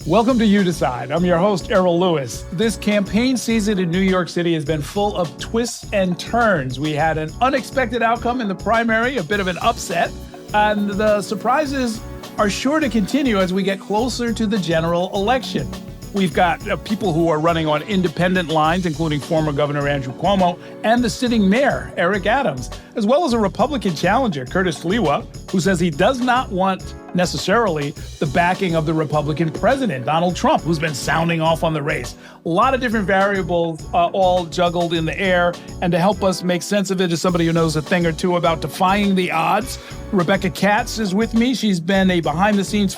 Welcome to You Decide. I'm your host, Errol Lewis. This campaign season in New York City has been full of twists and turns. We had an unexpected outcome in the primary, a bit of an upset, and the surprises are sure to continue as we get closer to the general election. We've got people who are running on independent lines, including former Governor Andrew Cuomo and the sitting mayor, Eric Adams, as well as a Republican challenger, Curtis Sliwa, who says he does not want necessarily the backing of the Republican president, Donald Trump, who's been sounding off on the race. A lot of different variables all juggled in the air. And to help us make sense of it is somebody who knows a thing or two about defying the odds. Rebecca Katz is with me. She's been a behind-the-scenes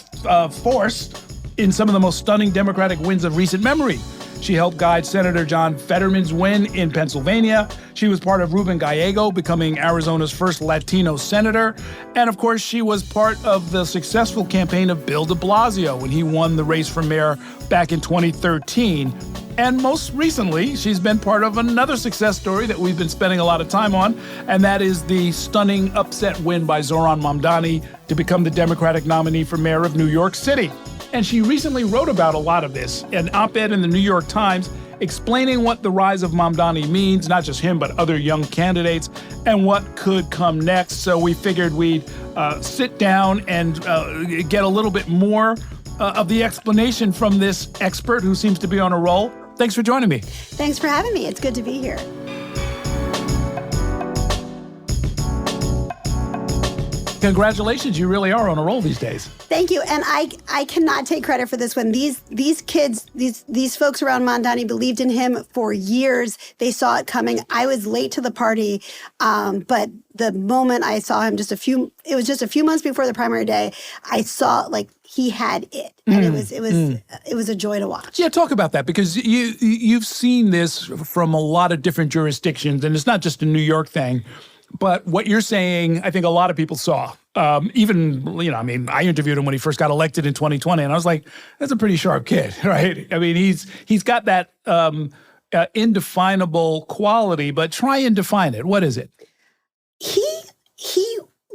force in some of the most stunning Democratic wins of recent memory. She helped guide Senator John Fetterman's win in Pennsylvania. She was part of Ruben Gallego becoming Arizona's first Latino senator. And of course, she was part of the successful campaign of Bill de Blasio when he won the race for mayor back in 2013. And most recently, she's been part of another success story that we've been spending a lot of time on, and that is the stunning upset win by Zohran Mamdani to become the Democratic nominee for mayor of New York City. And she recently wrote about a lot of this, an op-ed in the New York Times explaining what the rise of Mamdani means, not just him, but other young candidates, and what could come next. So we figured we'd sit down and get a little bit more of the explanation from this expert who seems to be on a roll. Thanks for joining me. Thanks for having me. It's good to be here. Congratulations, you really are on a roll these days. Thank you. And I cannot take credit for this one. These kids, these folks around Mamdani believed in him for years. They saw it coming. I was late to the party, but the moment I saw him it was just a few months before the primary day, I saw he had it. And it was a joy to watch. Yeah, talk about that, because you've seen this from a lot of different jurisdictions, and it's not just a New York thing. But what you're saying, I think a lot of people saw. I interviewed him when he first got elected in 2020, and I was like, that's a pretty sharp kid, right? I mean, he's got that indefinable quality, but try and define it. What is it? He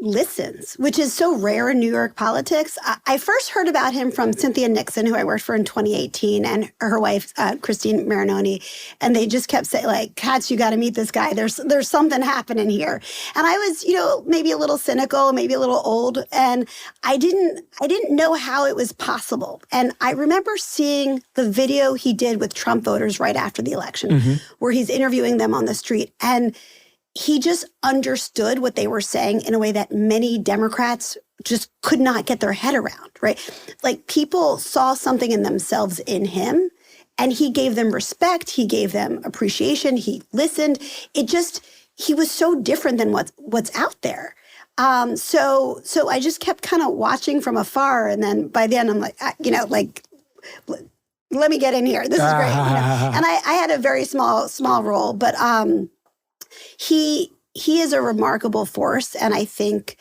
listens, which is so rare in New York politics. I first heard about him from Cynthia Nixon, who I worked for in 2018, and her wife, Christine Marinoni. And they just kept saying, Katz, you got to meet this guy. There's something happening here. And I was, maybe a little cynical, maybe a little old. And I didn't know how it was possible. And I remember seeing the video he did with Trump voters right after the election, where he's interviewing them on the street. And he just understood what they were saying in a way that many Democrats just could not get their head around, right? People saw something in themselves in him, and he gave them respect. He gave them appreciation. He listened. He was so different than what's out there. So I just kept kind of watching from afar. And then by the end, I'm let me get in here. This is great. And I had a very small role, but he is a remarkable force, and I think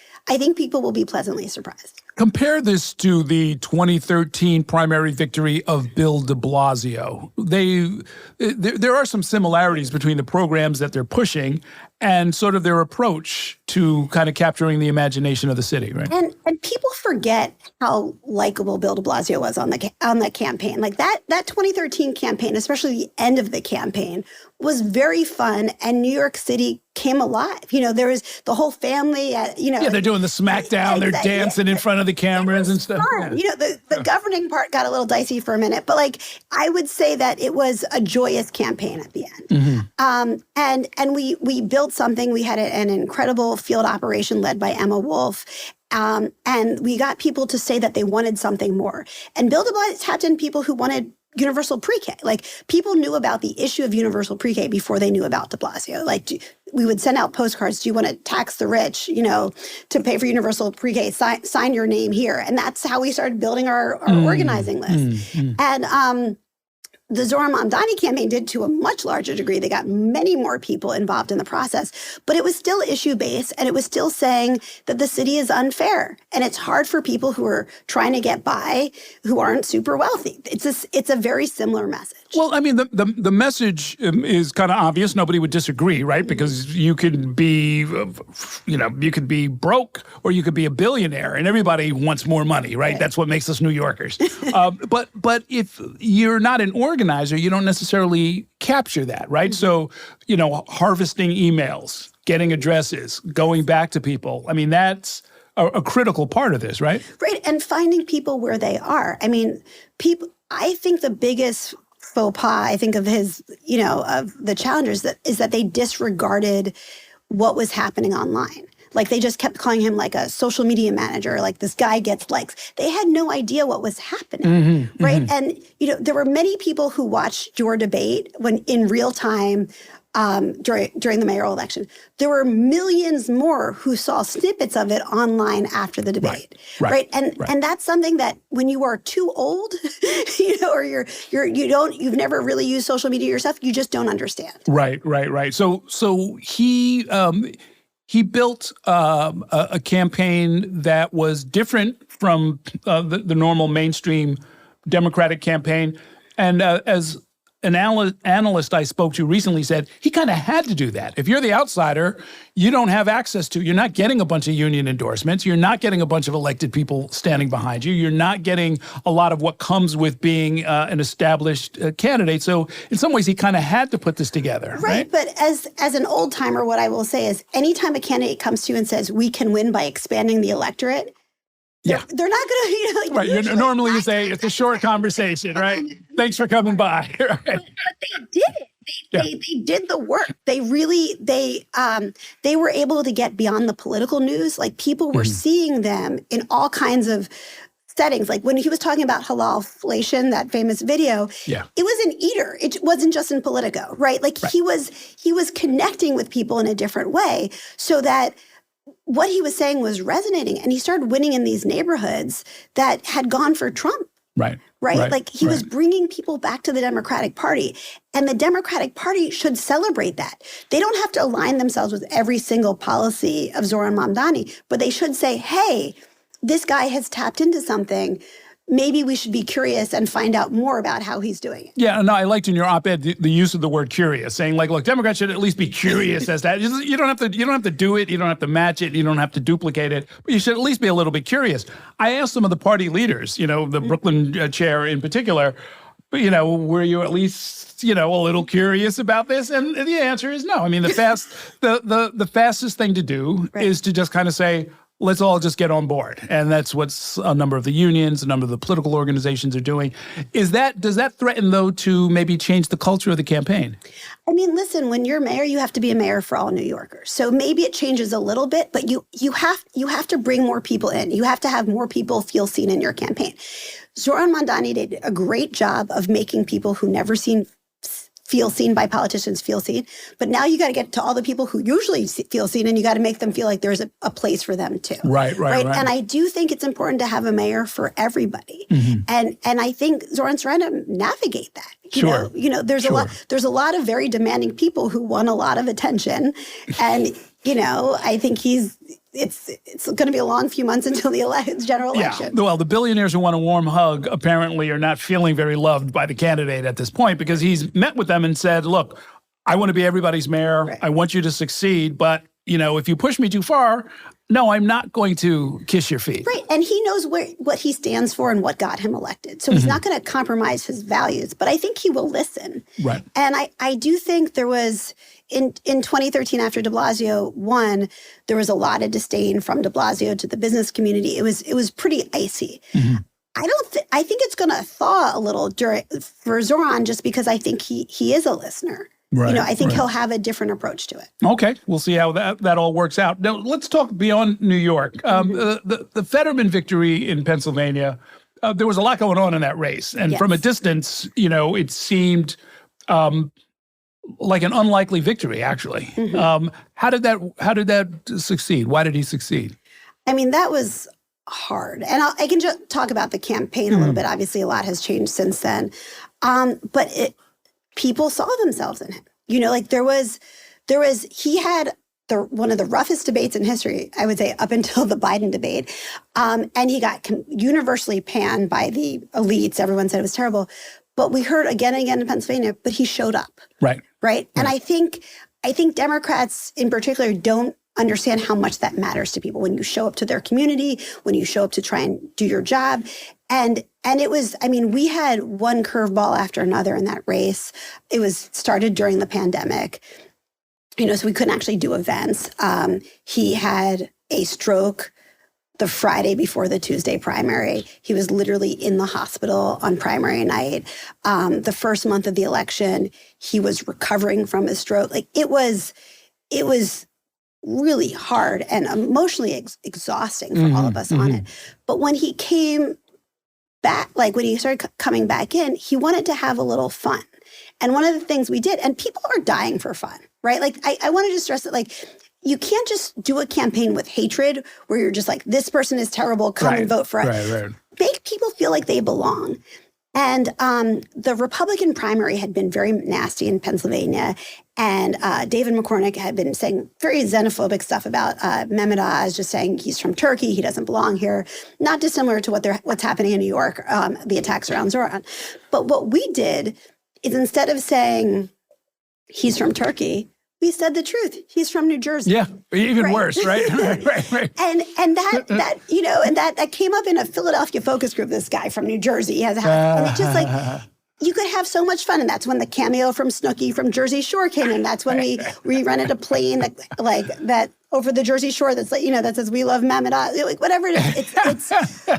people will be pleasantly surprised. Compare this to the 2013 primary victory of Bill de Blasio. There are some similarities between the programs that they're pushing and sort of their approach to kind of capturing the imagination of the city, right? And people forget how likable Bill de Blasio was on the campaign. That 2013 campaign, especially the end of the campaign, was very fun, and New York City came alive. There was the whole family. Yeah, they're doing the smackdown. They're dancing in front of the cameras and stuff. Yeah. The governing part got a little dicey for a minute, but I would say that it was a joyous campaign at the end. And we built something. We had an incredible field operation led by Emma Wolf. And we got people to say that they wanted something more. And Bill de Blasio tapped in people who wanted universal pre-K. People knew about the issue of universal pre-K before they knew about de Blasio. We would send out postcards. Do you want to tax the rich, to pay for universal pre-K? Sign your name here. And that's how we started building our organizing list. And the Zoran Mamdani campaign did to a much larger degree. They got many more people involved in the process, but it was still issue-based, and it was still saying that the city is unfair, and it's hard for people who are trying to get by who aren't super wealthy. It's a very similar message. Well, I mean, the message is kind of obvious. Nobody would disagree, right? Because you could be, you could be broke or you could be a billionaire, and everybody wants more money, right? That's what makes us New Yorkers. But if you're not an organizer, you don't necessarily capture that, right? So, harvesting emails, getting addresses, going back to people. I mean, that's a critical part of this, right? Right, and finding people where they are. I mean, I think the biggest faux pas, I think, of his, of the challengers is that they disregarded what was happening online. Like, they just kept calling him like a social media manager, like this guy gets likes. They had no idea what was happening, right? And, there were many people who watched your debate when in real time during the mayoral election. There were millions more who saw snippets of it online after the debate, right? And that's something that when you are too old, or you've never really used social media yourself, you just don't understand. Right. So he built a campaign that was different from the normal mainstream Democratic campaign, and as an analyst I spoke to recently said he kind of had to do that. If you're the outsider, you don't have access to, you're not getting a bunch of union endorsements, you're not getting a bunch of elected people standing behind you, you're not getting a lot of what comes with being an established candidate. So in some ways, he kind of had to put this together. Right. But as an old timer, what I will say is anytime a candidate comes to you and says, we can win by expanding the electorate, they're not going to, right. Normally you say it's a short conversation, right? Thanks for coming by. Right. But they did it. They did the work. They really, they were able to get beyond the political news. Like, people were seeing them in all kinds of settings. Like, when he was talking about halalflation, that famous video, it was an eater. It wasn't just in Politico, right? Like, he was connecting with people in a different way so that what he was saying was resonating, and he started winning in these neighborhoods that had gone for Trump. Right. Like, he was bringing people back to the Democratic Party, and the Democratic Party should celebrate that. They don't have to align themselves with every single policy of Zoran Mamdani, but they should say, hey, this guy has tapped into something. Maybe we should be curious and find out more about how he's doing it. Yeah, no, I liked in your op-ed the use of the word curious, saying like, look, Democrats should at least be curious as that. You don't have to do it, you don't have to match it, you don't have to duplicate it, but you should at least be a little bit curious. I asked some of the party leaders, the Brooklyn chair in particular, were you at least, a little curious about this? And the answer is no. I mean, the fastest thing to do is to just kind of say, let's all just get on board. And that's what a number of the unions, a number of the political organizations are doing. Does that threaten, though, to maybe change the culture of the campaign? I mean, listen, when you're mayor, you have to be a mayor for all New Yorkers. So maybe it changes a little bit, but you have to bring more people in. You have to have more people feel seen in your campaign. Zoran Mamdani did a great job of making people who never feel seen by politicians feel seen. But now you got to get to all the people who usually feel seen, and you got to make them feel like there's a place for them too. Right. And I do think it's important to have a mayor for everybody. And I think Zoran's trying to navigate that. There's a lot of very demanding people who want a lot of attention. And, I think it's going to be a long few months until the general election. Well, the billionaires who want a warm hug apparently are not feeling very loved by the candidate at this point, because he's met with them and said, look, I want to be everybody's mayor. Right. I want you to succeed. But, if you push me too far, no, I'm not going to kiss your feet. Right. And he knows what he stands for and what got him elected. So he's not going to compromise his values. But I think he will listen. Right. And I do think there was... In 2013, after de Blasio won, there was a lot of disdain from de Blasio to the business community. It was pretty icy. I think it's going to thaw a little for Zoran, just because I think he is a listener. Right. I think he'll have a different approach to it. Okay, we'll see how that all works out. Now, let's talk beyond New York. The Fetterman victory in Pennsylvania, there was a lot going on in that race, and from a distance, it seemed like an unlikely victory, actually. How did that succeed? Why did he succeed? I mean, that was hard. And I can just talk about the campaign a little bit. Obviously, a lot has changed since then. But people saw themselves in him. You know, like he had one of the roughest debates in history, I would say, up until the Biden debate. And he got universally panned by the elites. Everyone said it was terrible. But we heard again and again in Pennsylvania, but he showed up. Right. And I think Democrats in particular don't understand how much that matters to people when you show up to their community, when you show up to try and do your job. And it was, I mean, we had one curveball after another in that race. It was started during the pandemic, you know, so we couldn't actually do events. He had a stroke the Friday before the Tuesday primary. He was literally in the hospital on primary night. The first month of the election, he was recovering from his stroke. Like it was really hard and emotionally exhausting for all of us on it. But when he came back, like when he started coming back in, he wanted to have a little fun. And one of the things we did, and people are dying for fun, right? Like I wanted to stress that, like, you can't just do a campaign with hatred where you're just like, this person is terrible, come and vote for us. Right. Make people feel like they belong. And the Republican primary had been very nasty in Pennsylvania. And David McCormick had been saying very xenophobic stuff about Mehmet Oz, just saying he's from Turkey, he doesn't belong here. Not dissimilar to what's happening in New York, the attacks around Zoran. But what we did is instead of saying he's from Turkey, we said the truth. He's from New Jersey. Yeah, even worse, right? right. And that you know, and that came up in a Philadelphia focus group. This guy from New Jersey, he has a house, and it's just like you could have so much fun. And that's when the cameo from Snooki from Jersey Shore came in. That's when we rented a plane that over the Jersey Shore that's like, you know, that says we love Mehmet Oz, like whatever it is. It's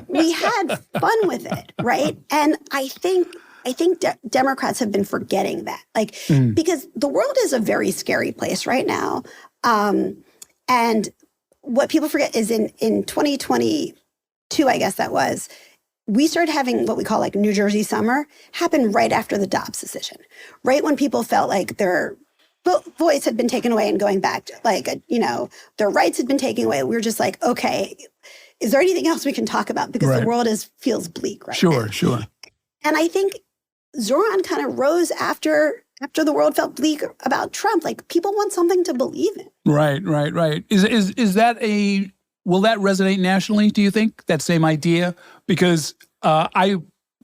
we had fun with it, right? And I think Democrats have been forgetting that, like, because the world is a very scary place right now. And what people forget is in 2022, I guess that was, we started having what we call like New Jersey summer happen right after the Dobbs decision, right when people felt like their voice had been taken away and going back, you know, their rights had been taken away. We were just like, okay, is there anything else we can talk about? Because the world feels bleak right now. Sure. And I think Zoran kind of rose after the world felt bleak about Trump. Like, people want something to believe in. Right. Is that will that resonate nationally, do you think, that same idea? Because I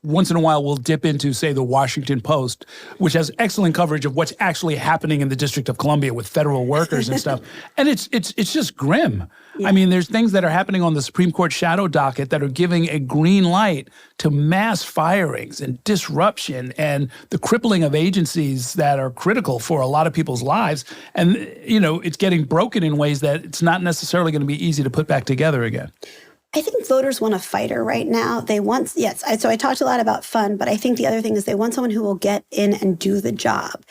once in a while will dip into, say, the Washington Post, which has excellent coverage of what's actually happening in the District of Columbia with federal workers and stuff. And it's just grim. Yeah. I mean, there's things that are happening on the Supreme Court shadow docket that are giving a green light to mass firings and disruption and the crippling of agencies that are critical for a lot of people's lives. And, you know, it's getting broken in ways that it's not necessarily going to be easy to put back together again. I think voters want a fighter right now. They want, so I talked a lot about fun, but I think the other thing is they want someone who will get in and do the job.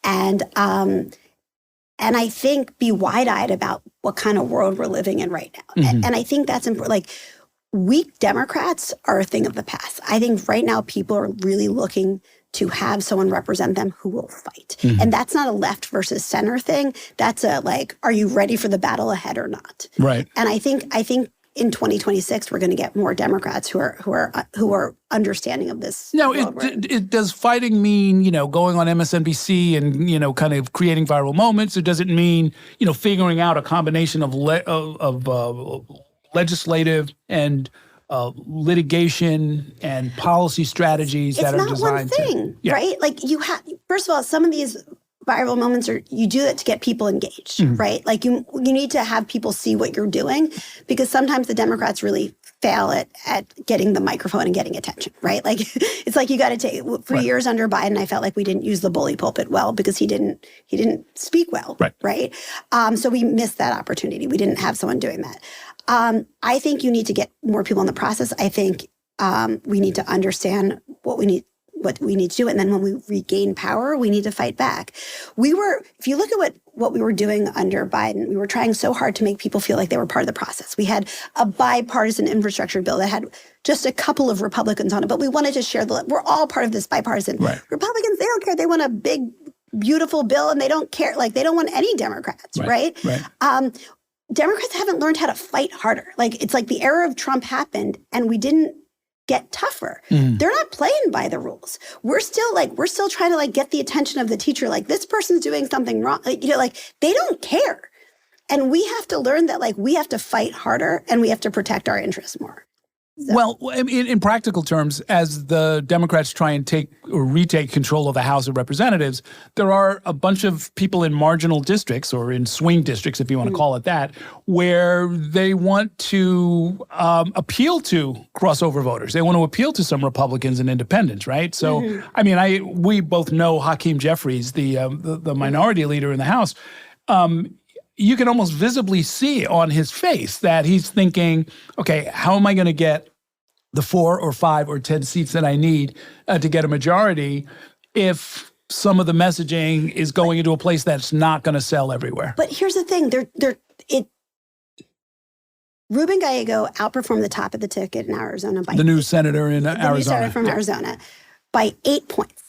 And I think be wide-eyed about what kind of world we're living in right now. And I think that's important. Like, weak Democrats are a thing of the past. I think right now people are really looking to have someone represent them who will fight. And that's not a left versus center thing. That's a, like, are you ready for the battle ahead or not? Right. And I think in 2026, we're going to get more Democrats who are understanding of this. Now, does fighting mean, you know, going on MSNBC and, you know, kind of creating viral moments, or does it mean, you know, figuring out a combination of legislative and litigation and policy strategies that are designed to? It's not one thing, right? Like, you have, first of all, some of these viral moments you do it to get people engaged, right? Like, you need to have people see what you're doing, because sometimes the Democrats really fail at getting the microphone and getting attention, right? Like, it's like you got to take, for years under Biden, I felt like we didn't use the bully pulpit well because he didn't speak well, right? So we missed that opportunity. We didn't have someone doing that. I think you need to get more people in the process. I think we need to understand what we need to do. And then when we regain power, we need to fight back. If you look at what we were doing under Biden, we were trying so hard to make people feel like they were part of the process. We had a bipartisan infrastructure bill that had just a couple of Republicans on it, but we wanted to share we're all part of this bipartisan. Republicans, they don't care. They want a big, beautiful bill, and they don't care. Like, they don't want any Democrats, right? Democrats haven't learned how to fight harder. Like, it's like the era of Trump happened and we didn't get tougher. They're not playing by the rules. We're still trying to like get the attention of the teacher. Like, this person's doing something wrong. Like, they don't care. And we have to learn that, like, we have to fight harder and we have to protect our interests more. So. Well, in practical terms, as the Democrats try and take or retake control of the House of Representatives, there are a bunch of people in marginal districts or in swing districts, if you want to call it that, where they want to appeal to crossover voters. They want to appeal to some Republicans and independents, right? So, I mean, we both know Hakeem Jeffries, the minority leader in the House. You can almost visibly see on his face that he's thinking, okay, how am I going to get the 4 or 5 or 10 seats that I need to get a majority if some of the messaging is going into a place that's not going to sell everywhere? But here's the thing. Ruben Gallego outperformed the top of the ticket in Arizona by the new senator in Arizona. The new senator from Arizona by 8 points.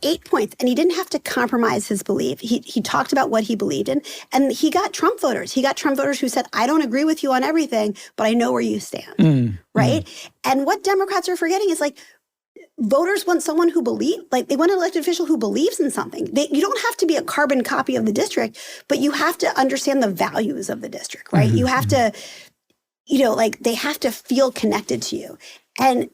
8 points. And he didn't have to compromise his belief. He talked about what he believed in. And he got Trump voters. He got Trump voters who said, I don't agree with you on everything, but I know where you stand. Right? And what Democrats are forgetting is, like, voters want someone who they want an elected official who believes in something. You don't have to be a carbon copy of the district, but you have to understand the values of the district, right? You have to, they have to feel connected to you. And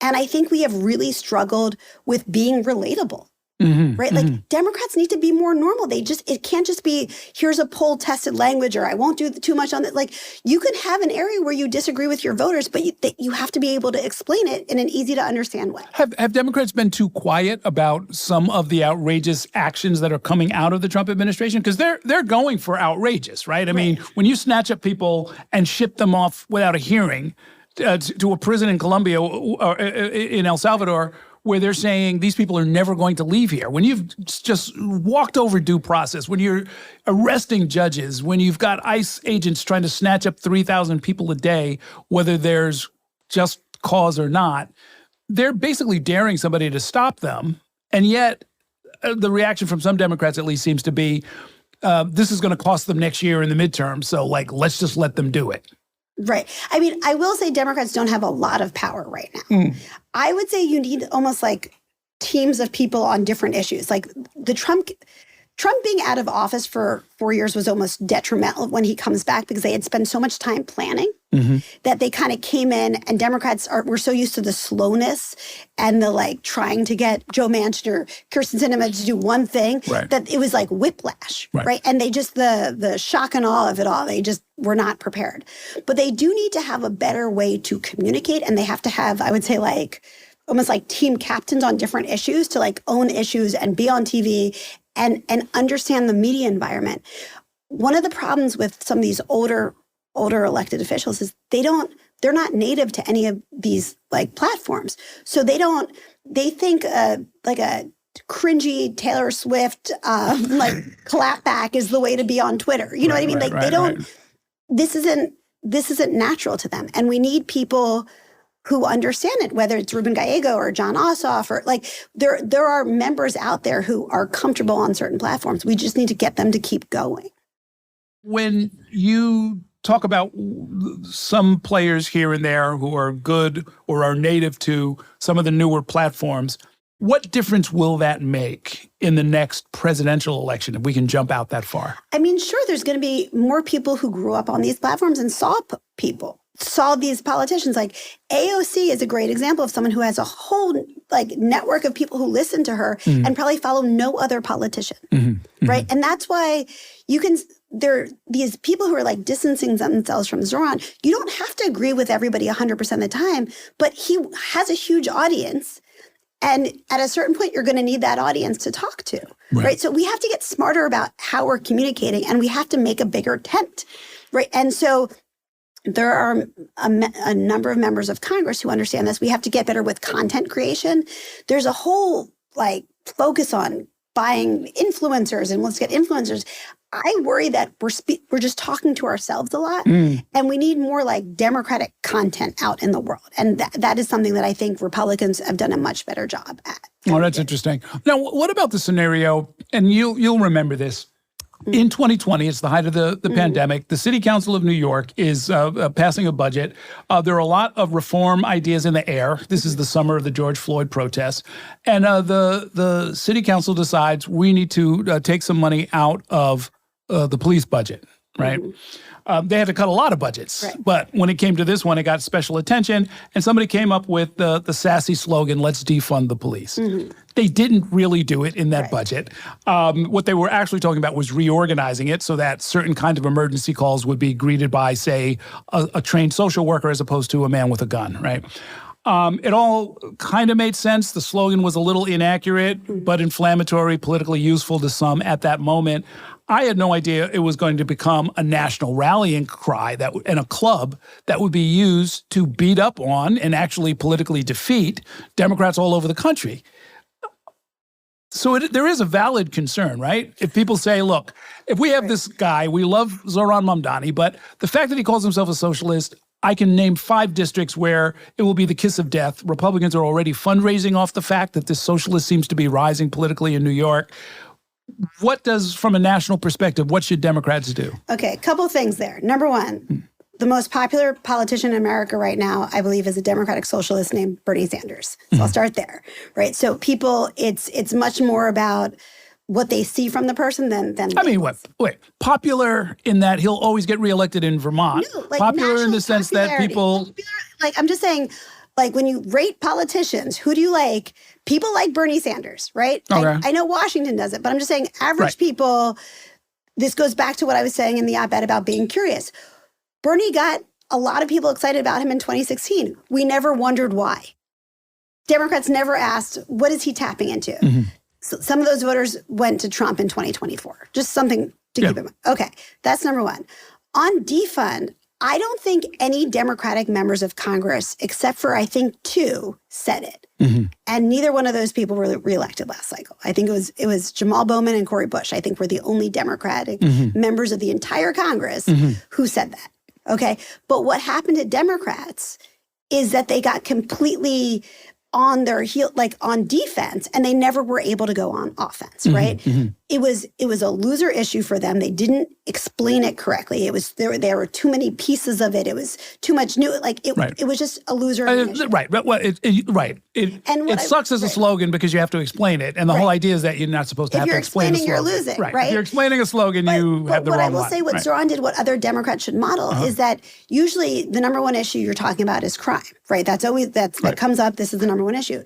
I think we have really struggled with being relatable, right? Like, Democrats need to be more normal. It can't just be, here's a poll tested language, or I won't do too much on it. Like, you can have an area where you disagree with your voters, but you have to be able to explain it in an easy to understand way. Have Democrats been too quiet about some of the outrageous actions that are coming out of the Trump administration? Because they're going for outrageous, right? I mean, when you snatch up people and ship them off without a hearing, to a prison in Colombia or in El Salvador, where they're saying these people are never going to leave here. When you've just walked over due process, when you're arresting judges, when you've got ICE agents trying to snatch up 3,000 people a day, whether there's just cause or not, they're basically daring somebody to stop them. And yet the reaction from some Democrats at least seems to be, this is going to cost them next year in the midterm. So, like, let's just let them do it. Right. I mean, I will say Democrats don't have a lot of power right now. I would say you need almost like teams of people on different issues. Like, the Trump being out of office for 4 years was almost detrimental when he comes back, because they had spent so much time planning that they kind of came in, and Democrats were so used to the slowness and the, like, trying to get Joe Manchin or Kyrsten Sinema to do one thing, that it was like whiplash, right? And they just, the shock and awe of it all, they just were not prepared. But they do need to have a better way to communicate, and they have to have, I would say, like, almost like team captains on different issues to, like, own issues and be on TV and understand the media environment. One of the problems with some of these older elected officials is they're not native to any of these, like, platforms. So they think like a cringy Taylor Swift like clapback is the way to be on Twitter. You know what I mean? Like, they don't. This isn't natural to them, and we need people who understand it, whether it's Ruben Gallego or John Ossoff, or, like, there are members out there who are comfortable on certain platforms. We just need to get them to keep going. When you talk about some players here and there who are good or are native to some of the newer platforms, what difference will that make in the next presidential election, if we can jump out that far? I mean, sure, there's going to be more people who grew up on these platforms and saw these politicians. Like, AOC is a great example of someone who has a whole, like, network of people who listen to her and probably follow no other politician, right? And that's why these people who are, like, distancing themselves from Zoran, you don't have to agree with everybody 100% of the time, but he has a huge audience. And at a certain point, you're going to need that audience to talk to, right? So we have to get smarter about how we're communicating, and we have to make a bigger tent, right? And so there are a number of members of Congress who understand this. We have to get better with content creation. There's a whole, like, focus on buying influencers, and let's get influencers. I worry that we're just talking to ourselves a lot, and we need more, like, democratic content out in the world. And that is something that I think Republicans have done a much better job at. Oh, that's interesting. Now, what about the scenario, and you'll remember this, In 2020, it's the height of the pandemic. The City Council of New York is passing a budget. There are a lot of reform ideas in the air. This is the summer of the George Floyd protests. And the City Council decides we need to take some money out of the police budget, right? They had to cut a lot of budgets. Right. But when it came to this one, it got special attention. And somebody came up with the sassy slogan, let's defund the police. They didn't really do it in that budget. What they were actually talking about was reorganizing it so that certain kinds of emergency calls would be greeted by, say, a trained social worker as opposed to a man with a gun, right? It all kind of made sense. The slogan was a little inaccurate, but inflammatory, politically useful to some at that moment. I had no idea it was going to become a national rallying cry and a club that would be used to beat up on and actually politically defeat Democrats all over the country. So there is a valid concern, right? If people say, look, if we have this guy, we love Zoran Mamdani, but the fact that he calls himself a socialist, I can name 5 districts where it will be the kiss of death. Republicans are already fundraising off the fact that this socialist seems to be rising politically in New York. What does, from a national perspective, what should Democrats do? Okay, a couple things there. Number one, the most popular politician in America right now, I believe, is a Democratic socialist named Bernie Sanders. So I'll start there, right? So people, it's much more about what they see from the person than I mean, wait, popular in that he'll always get reelected in Vermont. No, like popular in the sense that people... Popular, like, I'm just saying, like, when you rate politicians, who do you like? People like Bernie Sanders, right? Okay. I know Washington does it, but I'm just saying average people, this goes back to what I was saying in the op-ed about being curious. Bernie got a lot of people excited about him in 2016. We never wondered why. Democrats never asked, what is he tapping into? So some of those voters went to Trump in 2024. Just something to keep in mind. Okay, that's number one. On defund, I don't think any Democratic members of Congress, except for I think 2, said it. And neither one of those people were reelected last cycle. I think it was Jamal Bowman and Cori Bush. I think were the only Democratic members of the entire Congress who said that. Okay, but what happened to Democrats is that they got completely on their heel, like on defense, and they never were able to go on offense, right? It was a loser issue for them. They didn't explain it correctly. It was there were too many pieces of it. It was too much new. Like it was just a loser issue. Right. Well, it sucks as a slogan because you have to explain it, and the whole idea is that you're not supposed to have to explain a slogan. If you're explaining, you're losing, right? If you're explaining a slogan, you have the wrong one. What I will say, what Zoran did, what other Democrats should model, is that usually the number one issue you're talking about is crime, right? That's always that comes up. This is the number one issue.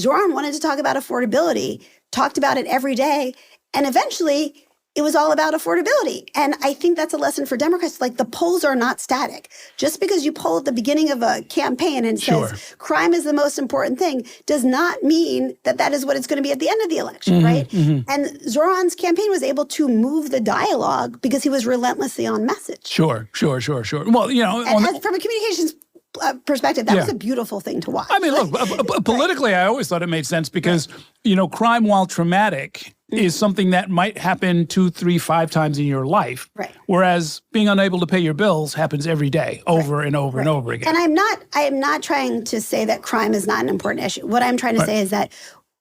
Zoran wanted to talk about affordability, talked about it every day, and eventually it was all about affordability. And I think that's a lesson for Democrats. Like, the polls are not static. Just because you poll at the beginning of a campaign and says crime is the most important thing does not mean that that is what it's going to be at the end of the election, right? And Zoran's campaign was able to move the dialogue because he was relentlessly on message. Sure. Well, and from a communications perspective, that was a beautiful thing to watch. I mean, look, politically, I always thought it made sense because, crime, while traumatic, is something that might happen 2, 3, 5 times in your life. Right. Whereas being unable to pay your bills happens every day, over and over and over again. And I am not trying to say that crime is not an important issue. What I'm trying to say is that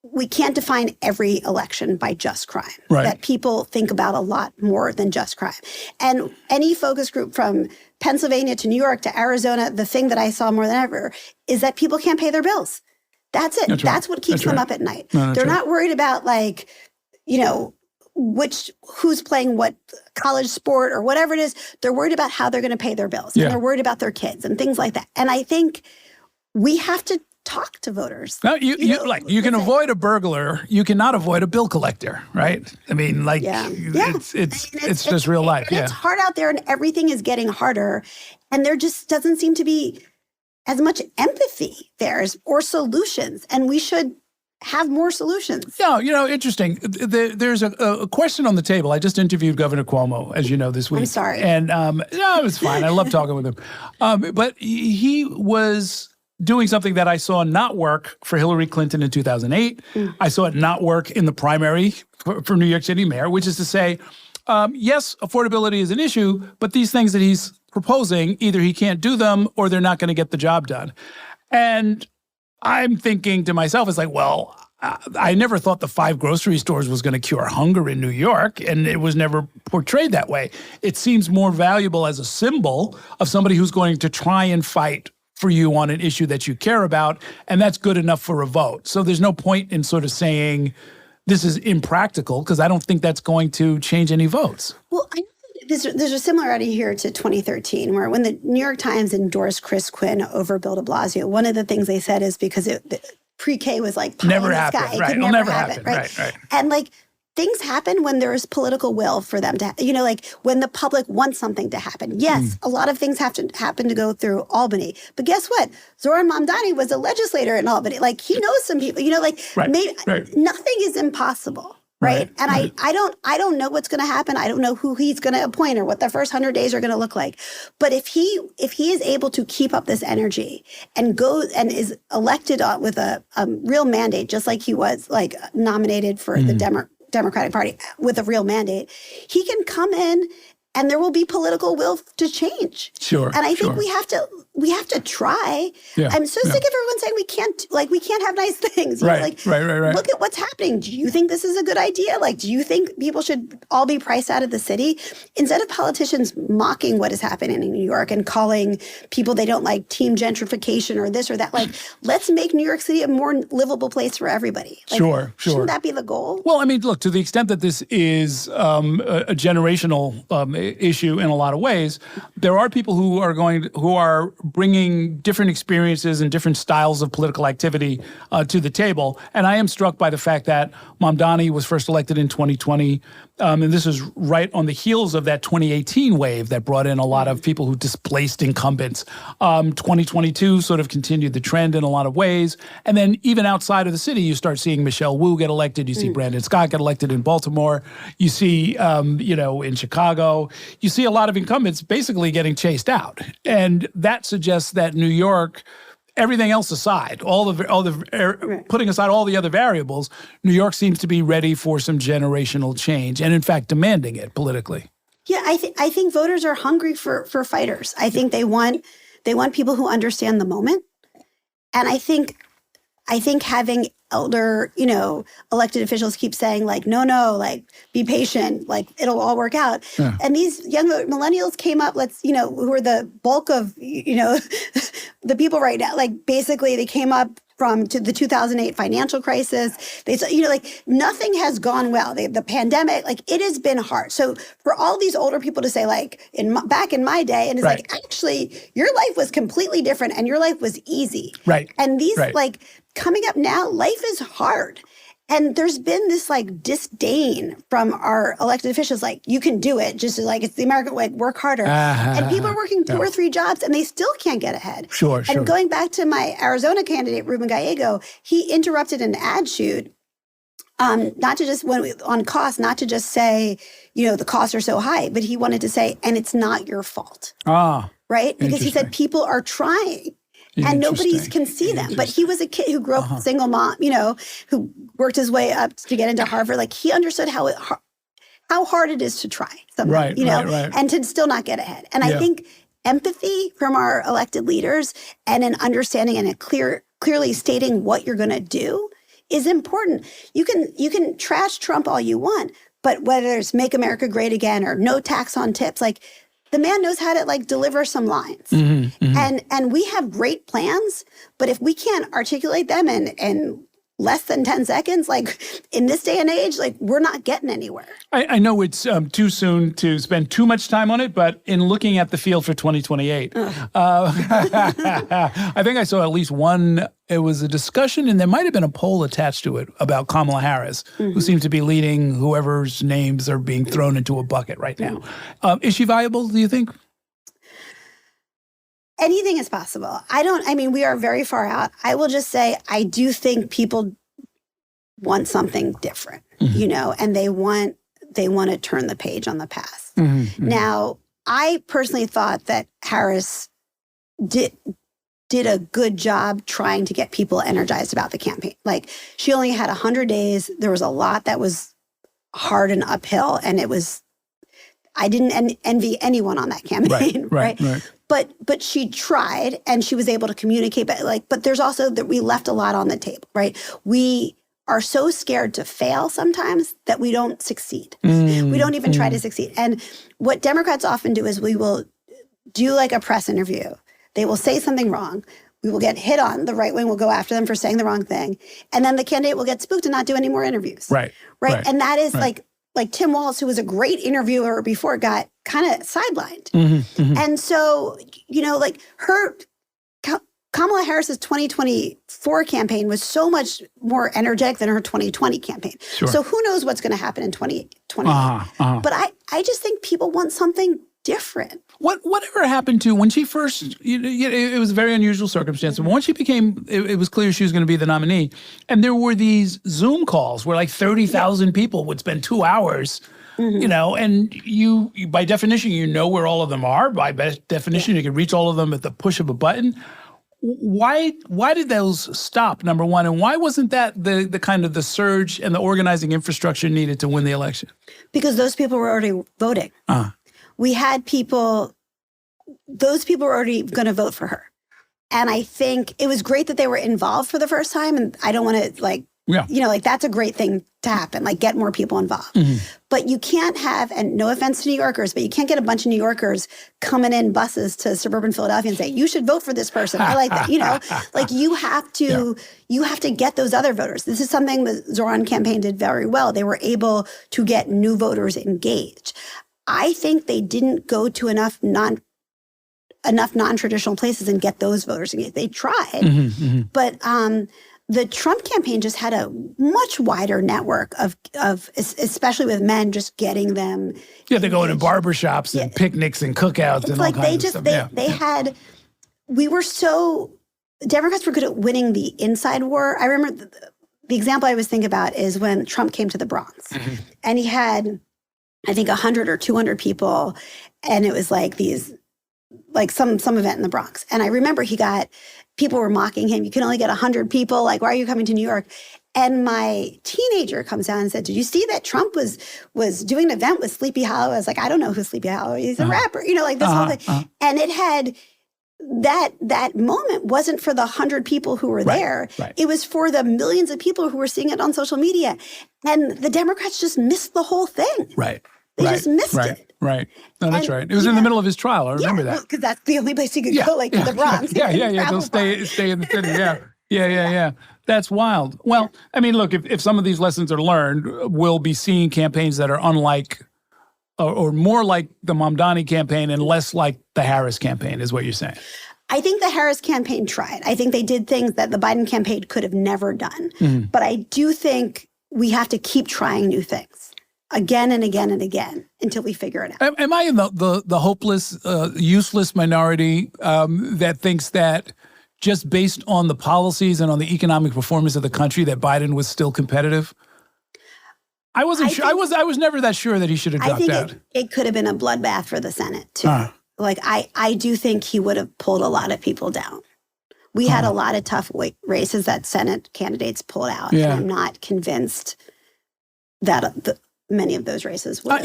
we can't define every election by just crime. That people think about a lot more than just crime. And any focus group from Pennsylvania to New York to Arizona, the thing that I saw more than ever is that people can't pay their bills. That's it. That's what keeps them up at night. They're not worried about, like, who's playing what college sport or whatever it is. They're worried about how they're going to pay their bills. And they're worried about their kids and things like that. And I think we have to talk to voters. No, you can avoid a burglar. You cannot avoid a bill collector, right? I mean, like, it's just real life. It's hard out there, and everything is getting harder. And there just doesn't seem to be as much empathy there or solutions. And we should have more solutions. Yeah, interesting. There's a question on the table. I just interviewed Governor Cuomo, as you know, this week. I'm sorry. And no, it was fine. I love talking with him. But he was doing something that I saw not work for Hillary Clinton in 2008. I saw it not work in the primary for New York City mayor, which is to say, yes, affordability is an issue, but these things that he's proposing, either he can't do them or they're not going to get the job done. And I'm thinking to myself, it's like, well, I never thought the 5 grocery stores was going to cure hunger in New York, and it was never portrayed that way. It seems more valuable as a symbol of somebody who's going to try and fight for you on an issue that you care about, and that's good enough for a vote. So there's no point in sort of saying this is impractical, because I don't think that's going to change any votes. Well, I There's a similarity here to 2013, where when the New York Times endorsed Chris Quinn over Bill de Blasio, one of the things they said is because pre-K was like pie never in the happened, sky. right? It could It'll never never happen, right? Right. And like things happen when there's political will for them to, like when the public wants something to happen. Yes, a lot of things have to happen to go through Albany, but guess what? Zoran Mamdani was a legislator in Albany. Like he knows some people. Nothing is impossible. Right. And I don't know what's going to happen. I don't know who he's going to appoint or what the first 100 days are going to look like. But if he is able to keep up this energy and goes and is elected with a real mandate, just like he was like nominated for the Democratic Party with a real mandate, he can come in and there will be political will to change. Sure. And I think we have to try. Yeah, I'm so sick of everyone saying we can't have nice things. Right. Look at what's happening. Do you think this is a good idea? Like, do you think people should all be priced out of the city? Instead of politicians mocking what is happening in New York and calling people they don't like team gentrification or this or that, like, let's make New York City a more livable place for everybody. Like, sure. Shouldn't that be the goal? Well, I mean, look, to the extent that this is a generational issue in a lot of ways, there are people who are bringing different experiences and different styles of political activity to the table. And I am struck by the fact that Mamdani was first elected in 2020, and this is right on the heels of that 2018 wave that brought in a lot of people who displaced incumbents. 2022 sort of continued the trend in a lot of ways. And then even outside of the city, you start seeing Michelle Wu get elected. You see Brandon Scott get elected in Baltimore. You see, in Chicago, you see a lot of incumbents basically getting chased out. And that suggests that New York, everything else aside, putting aside all the other variables, New York seems to be ready for some generational change, and in fact demanding it politically. Yeah, I think voters are hungry for fighters. I think they want people who understand the moment, and I think having elder, elected officials keep saying like, no, like be patient, like it'll all work out. Yeah. And these young millennials came up, who are the bulk of, the people right now, like basically they came up to the 2008 financial crisis. They said, nothing has gone well. The pandemic, it has been hard. So for all these older people to say back in my day, and it's like, actually, your life was completely different and your life was easy. Right. And these coming up now, life is hard. And there's been this disdain from our elected officials, you can do it, just it's the American way, work harder. And people are working 2 or 3 jobs and they still can't get ahead. Sure. And going back to my Arizona candidate, Ruben Gallego, he interrupted an ad shoot, not to just on cost, not to just say, the costs are so high, but he wanted to say, and it's not your fault. Right? Because he said people are trying. And nobody can see them. But he was a kid who grew up single mom, who worked his way up to get into Harvard. He understood how hard it is to try something, right. and to still not get ahead. And I think empathy from our elected leaders and an understanding and clearly stating what you're going to do is important. You can trash Trump all you want, but whether it's Make America Great Again or no tax on tips, the man knows how to deliver some lines. And we have great plans, but if we can't articulate them in less than 10 seconds, in this day and age, we're not getting anywhere. I know it's too soon to spend too much time on it, but in looking at the field for 2028, I think I saw at least one. It was a discussion, and there might have been a poll attached to it about Kamala Harris, who seems to be leading whoever's names are being thrown into a bucket right now. Is she viable, do you think? Anything is possible. We are very far out. I will just say, I do think people want something different, and they want to turn the page on the past. Now, I personally thought that Harris did a good job trying to get people energized about the campaign. She only had 100 days. There was a lot that was hard and uphill, and I didn't envy anyone on that campaign, right? But she tried, and she was able to communicate. But there's also that we left a lot on the table, right? We are so scared to fail sometimes that we don't succeed. We don't even try to succeed. And what Democrats often do is we will do like a press interview. They will say something wrong. We will get hit on. The right wing will go after them for saying the wrong thing. And then the candidate will get spooked and not do any more interviews. Right. And that is like Tim Walz, who was a great interviewer before, got kind of sidelined. And so, like Kamala Harris's 2024 campaign was so much more energetic than her 2020 campaign. Sure. So who knows what's going to happen in 2020. But I just think people want something different. Whatever happened to when she first, it was a very unusual circumstance. But once she became, it was clear she was going to be the nominee. And there were these Zoom calls where like 30,000 people would spend 2 hours, and you, by definition, where all of them are. By definition, you can reach all of them at the push of a button. Why did those stop, number one? And why wasn't that the kind of the surge and the organizing infrastructure needed to win the election? Because those people were already voting. We had those people were already going to vote for her. And I think it was great that they were involved for the first time. And I don't want to that's a great thing to happen, like get more people involved. But you can't have, and no offense to New Yorkers, but you can't get a bunch of New Yorkers coming in buses to suburban Philadelphia and say, you should vote for this person. I like that, like you have to get those other voters. This is something the Zoran campaign did very well. They were able to get new voters engaged. I think they didn't go to enough non-traditional places and get those voters engaged. They tried, but the Trump campaign just had a much wider network of especially with men, just getting them. Yeah, they're going to barbershops and picnics and cookouts and all kinds of stuff. They had. Democrats were good at winning the inside war. I remember the example I always think about is when Trump came to the Bronx, and he had, I think, 100 or 200 people, and it was like some event in the Bronx. And I remember people were mocking him. You can only get 100 people. Like, why are you coming to New York? And my teenager comes down and said, did you see that Trump was doing an event with Sleepy Hollow? I was like, I don't know who Sleepy Hollow is. He's a rapper. Like this whole thing. And it had that moment wasn't for the 100 people who were there. It was for the millions of people who were seeing it on social media. And the Democrats just missed the whole thing. They just missed it. No, that's right. It was in the middle of his trial. I remember that. Because that's the only place he could go, to the Bronx. They'll stay in the city. Yeah. That's wild. Well, I mean, look, if some of these lessons are learned, we'll be seeing campaigns that are unlike or more like the Mamdani campaign and less like the Harris campaign, is what you're saying. I think the Harris campaign tried. I think they did things that the Biden campaign could have never done. But I do think we have to keep trying new things again and again and again until we figure it out. Am I in the hopeless, useless minority that thinks that just based on the policies and on the economic performance of the country that Biden was still competitive? I wasn't sure. I was never that sure that he should have dropped out. It could have been a bloodbath for the Senate too. Like I do think he would have pulled a lot of people down. We had a lot of tough races that Senate candidates pulled out. And I'm not convinced that many of those races would.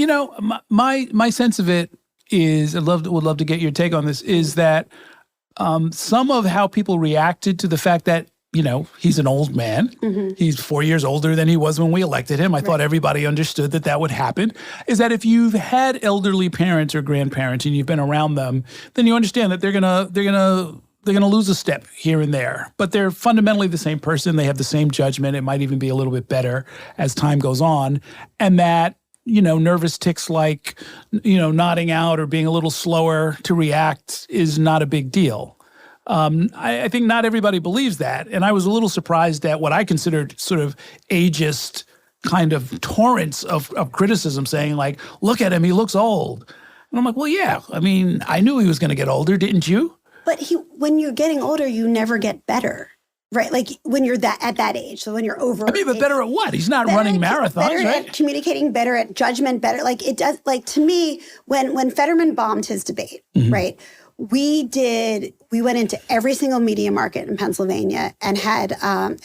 My sense of it is, would love to get your take on this, is that some of how people reacted to the fact that, he's an old man. He's 4 years older than he was when we elected him. I thought everybody understood that would happen. Is that if you've had elderly parents or grandparents and you've been around them, then you understand that they're gonna lose a step here and there. But they're fundamentally the same person. They have the same judgment. It might even be a little bit better as time goes on. And that, nervous tics like, nodding out or being a little slower to react is not a big deal. I think not everybody believes that. And I was a little surprised at what I considered sort of ageist kind of torrents of criticism saying like, look at him, he looks old. And I'm like, well, yeah, I mean, I knew he was going to get older, didn't you? But when you're getting older, you never get better, right? Like when you're at that age. So when you're over. I mean, but better at what? He's not running marathons, better right? At communicating, better at judgment, better. Like it does. Like to me, when Fetterman bombed his debate, right? We went into every single media market in Pennsylvania and had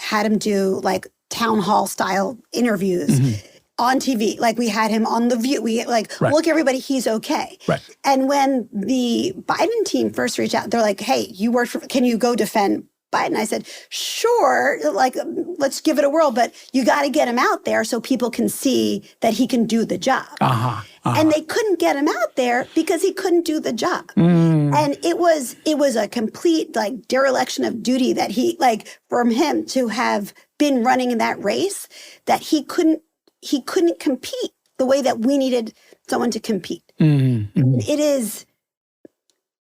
him do like town hall style interviews on TV. Like we had him on The View. Look, everybody, he's okay. And when the Biden team first reached out, they're like, hey, can you go defend Biden. I said, sure, like, let's give it a whirl, but you got to get him out there so people can see that he can do the job. And they couldn't get him out there because he couldn't do the job. And it was a complete like dereliction of duty that he, like, from him to have been running in that race, that he couldn't compete the way that we needed someone to compete. It is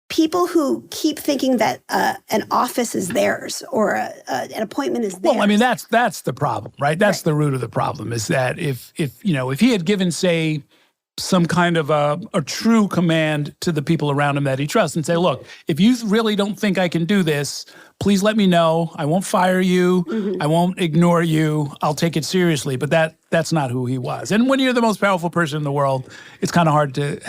people who keep thinking that an office is theirs or an appointment is theirs. Well, I mean, that's the problem, right? That's the root of the problem, is that if he had given, say, some kind of a true command to the people around him that he trusts and say, look, if you really don't think I can do this, please let me know. I won't fire you. I won't ignore you. I'll take it seriously. But that's not who he was. And when you're the most powerful person in the world, it's kind of hard to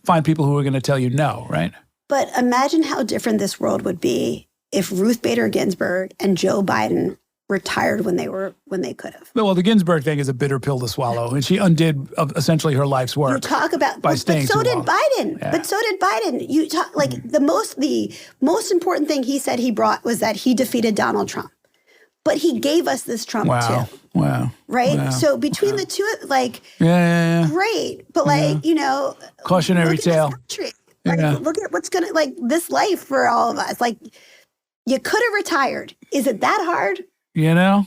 find people who are going to tell you no, right? But imagine how different this world would be if Ruth Bader Ginsburg and Joe Biden retired when they could have. Well, the Ginsburg thing is a bitter pill to swallow, and she undid essentially her life's work. You talk about, by staying but so too did long. Biden. Yeah. But so did Biden. You talk like the most important thing he said he brought was that he defeated Donald Trump, but he gave us this Trump too. Wow. Right. Wow. So between the two, like, yeah. great, but like Cautionary tale. Like, look at what's gonna this life for all of us. Like, you could have retired. Is it that hard? Yeah,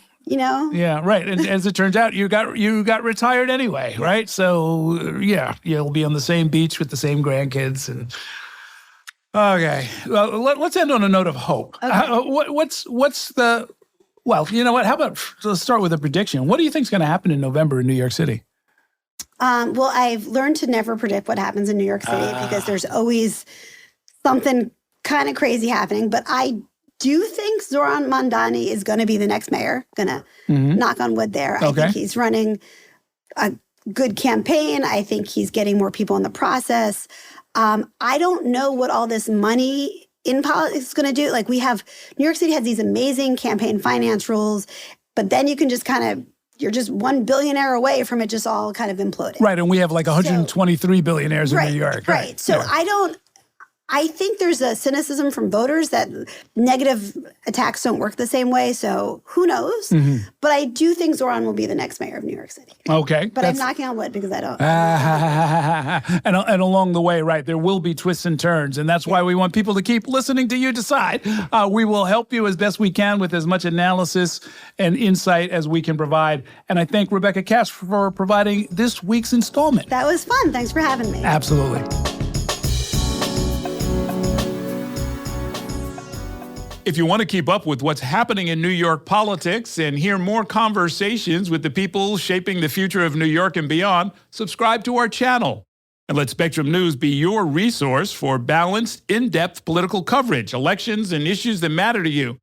right. And as it turns out, you got retired anyway, right? So yeah, you'll be on the same beach with the same grandkids. And okay, well, let's end on a note of hope. Okay. What's the? Well, you know what? How about let's start with a prediction. What do you think is going to happen in November in New York City? Well, I've learned to never predict what happens in New York City because there's always something kind of crazy happening. But I do think Zoran Mamdani is going to be the next mayor. Gonna knock on wood there. I think he's running a good campaign. I think he's getting more people in the process. I don't know what all this money in politics is going to do. Like, New York City has these amazing campaign finance rules, but then you can just you're just one billionaire away from it just all kind of imploding. Right, and we have like 123 billionaires in New York. Right. So I think there's a cynicism from voters that negative attacks don't work the same way. So who knows? But I do think Zoran will be the next mayor of New York City. Okay. But I'm knocking on wood because I don't. And along the way, right, there will be twists and turns. And that's why we want people to keep listening to you decide. We will help you as best we can with as much analysis and insight as we can provide. And I thank Rebecca Cash for providing this week's installment. That was fun. Thanks for having me. Absolutely. If you want to keep up with what's happening in New York politics and hear more conversations with the people shaping the future of New York and beyond, subscribe to our channel. And let Spectrum News be your resource for balanced, in-depth political coverage, elections, and issues that matter to you.